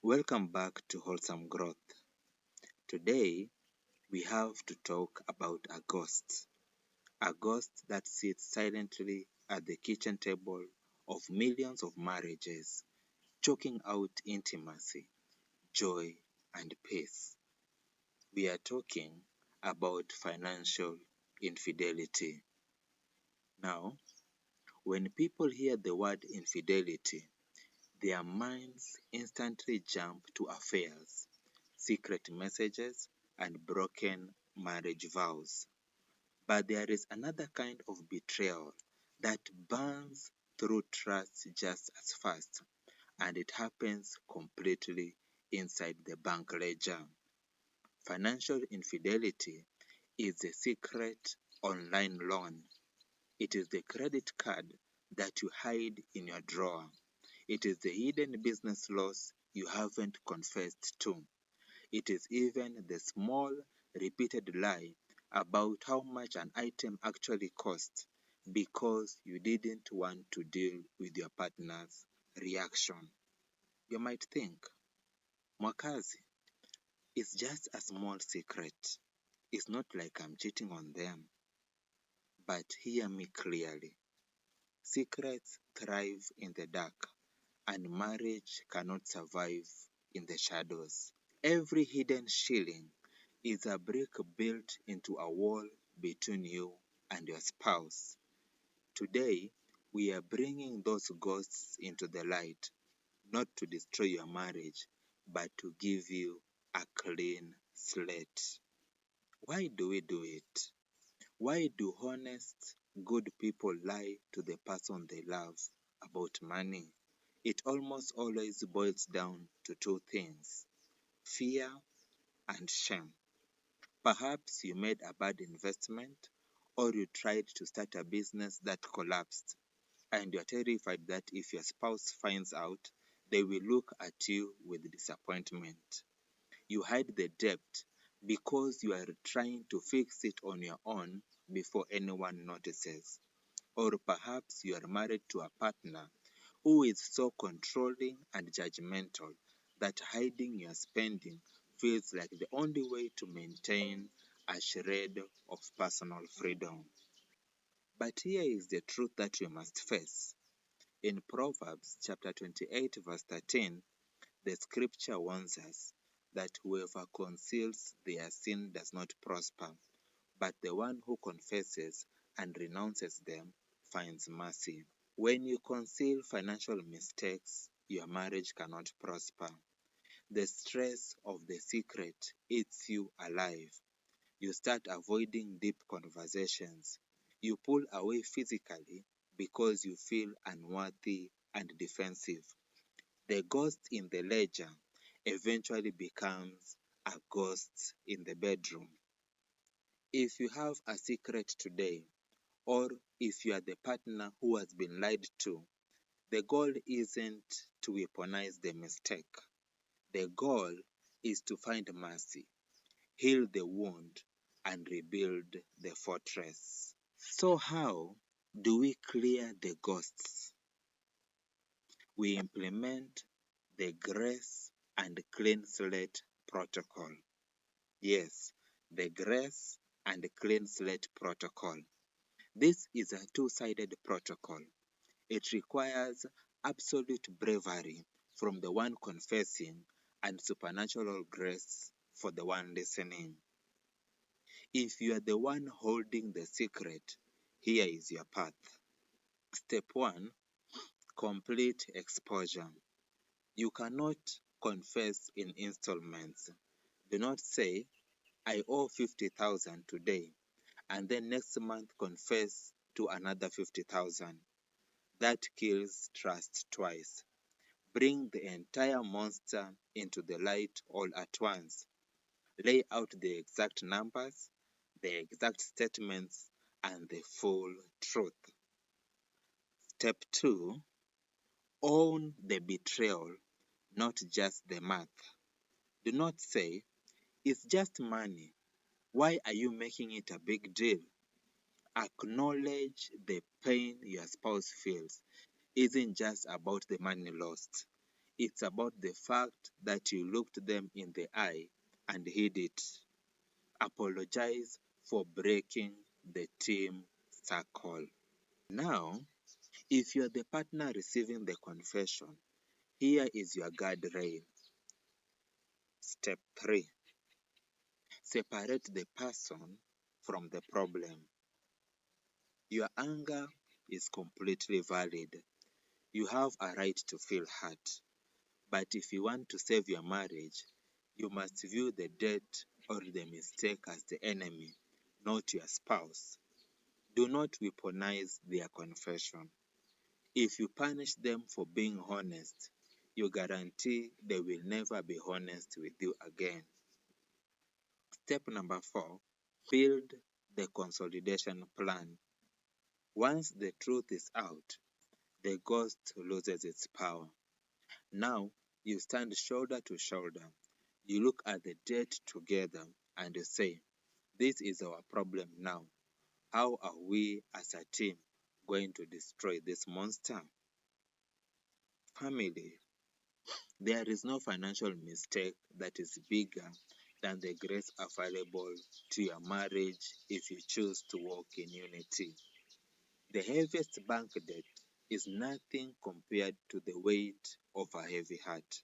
Welcome back to Wholesome Growth. Today, we have to talk about a ghost that sits silently at the kitchen table of millions of marriages, choking out intimacy, joy, and peace. We are talking about financial infidelity. Now, when people hear the word infidelity, their minds instantly jump to affairs, secret messages, and broken marriage vows. But there is another kind of betrayal that burns through trust just as fast, and it happens completely inside the bank ledger. Financial infidelity is a secret online loan. It is the credit card that you hide in your drawer. It is the hidden business loss you haven't confessed to. It is even the small, repeated lie about how much an item actually costs because you didn't want to deal with your partner's reaction. You might think, Mwakazi, it's just a small secret. It's not like I'm cheating on them. But hear me clearly. Secrets thrive in the dark, and marriage cannot survive in the shadows. Every hidden shilling is a brick built into a wall between you and your spouse. Today, we are bringing those ghosts into the light, not to destroy your marriage, but to give you a clean slate. Why do we do it? Why do honest, good people lie to the person they love about money? It almost always boils down to two things: fear and shame. Perhaps you made a bad investment, or you tried to start a business that collapsed, and you're terrified that if your spouse finds out, they will look at you with disappointment. You hide the debt because you are trying to fix it on your own before anyone notices. Or perhaps you are married to a partner who is so controlling and judgmental that hiding your spending feels like the only way to maintain a shred of personal freedom. But here is the truth that we must face. In Proverbs chapter 28 verse 13, the scripture warns us that whoever conceals their sin does not prosper, but the one who confesses and renounces them finds mercy. When you conceal financial mistakes, your marriage cannot prosper. The stress of the secret eats you alive. You start avoiding deep conversations. You pull away physically because you feel unworthy and defensive. The ghost in the ledger eventually becomes a ghost in the bedroom. If you have a secret today, or if you are the partner who has been lied to, the goal isn't to weaponize the mistake. The goal is to find mercy, heal the wound, and rebuild the fortress. So how do we clear the ghosts? We implement the Grace and Clean Slate Protocol. Yes, the Grace and Clean Slate Protocol. This is a two-sided protocol. It requires absolute bravery from the one confessing and supernatural grace for the one listening. If you are the one holding the secret, here is your path. Step 1. Complete exposure. You cannot confess in installments. Do not say, I owe 50,000 today, and then next month confess to another 50,000. That kills trust twice. Bring the entire monster into the light all at once. Lay out the exact numbers, the exact statements, and the full truth. Step 2. Own the betrayal, not just the math. Do not say, it's just money. Why are you making it a big deal? Acknowledge the pain your spouse feels isn't just about the money lost. It's about the fact that you looked them in the eye and hid it. Apologize for breaking the team circle. Now, if you're the partner receiving the confession, here is your guardrail. Step 3. Separate the person from the problem. Your anger is completely valid. You have a right to feel hurt. But if you want to save your marriage, you must view the debt or the mistake as the enemy, not your spouse. Do not weaponize their confession. If you punish them for being honest, you guarantee they will never be honest with you again. Step number 4, build the consolidation plan. Once the truth is out, the ghost loses its power. Now, you stand shoulder to shoulder. You look at the debt together and you say, this is our problem now. How are we as a team going to destroy this monster? Family, there is no financial mistake that is bigger than the grace available to your marriage if you choose to walk in unity. The heaviest bank debt is nothing compared to the weight of a heavy heart.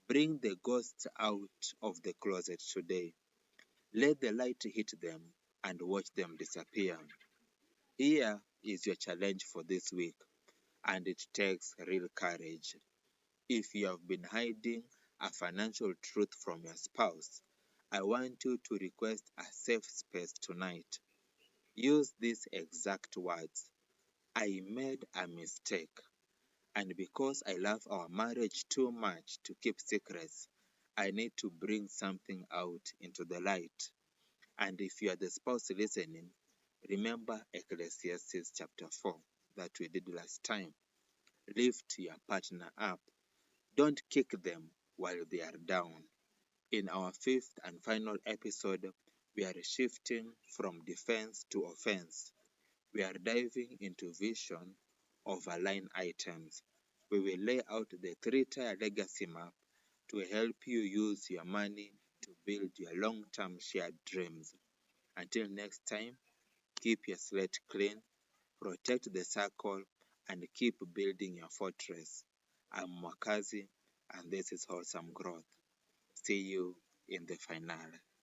Bring the ghosts out of the closet today. Let the light hit them and watch them disappear. Here is your challenge for this week, and it takes real courage. If you have been hiding a financial truth from your spouse, I want you to request a safe space tonight. Use these exact words. I made a mistake, and because I love our marriage too much to keep secrets, I need to bring something out into the light. And if you are the spouse listening, remember Ecclesiastes chapter 4 that we did last time. Lift your partner up. Don't kick them while they are down. In our 5th and final episode, we are shifting from defense to offense. We are diving into vision of line items. We will lay out the 3-tier legacy map to help you use your money to build your long-term shared dreams. Until next time, keep your slate clean, protect the circle, and keep building your fortress. I'm Mwakazi, and this is Wholesome Growth. See you in the finale.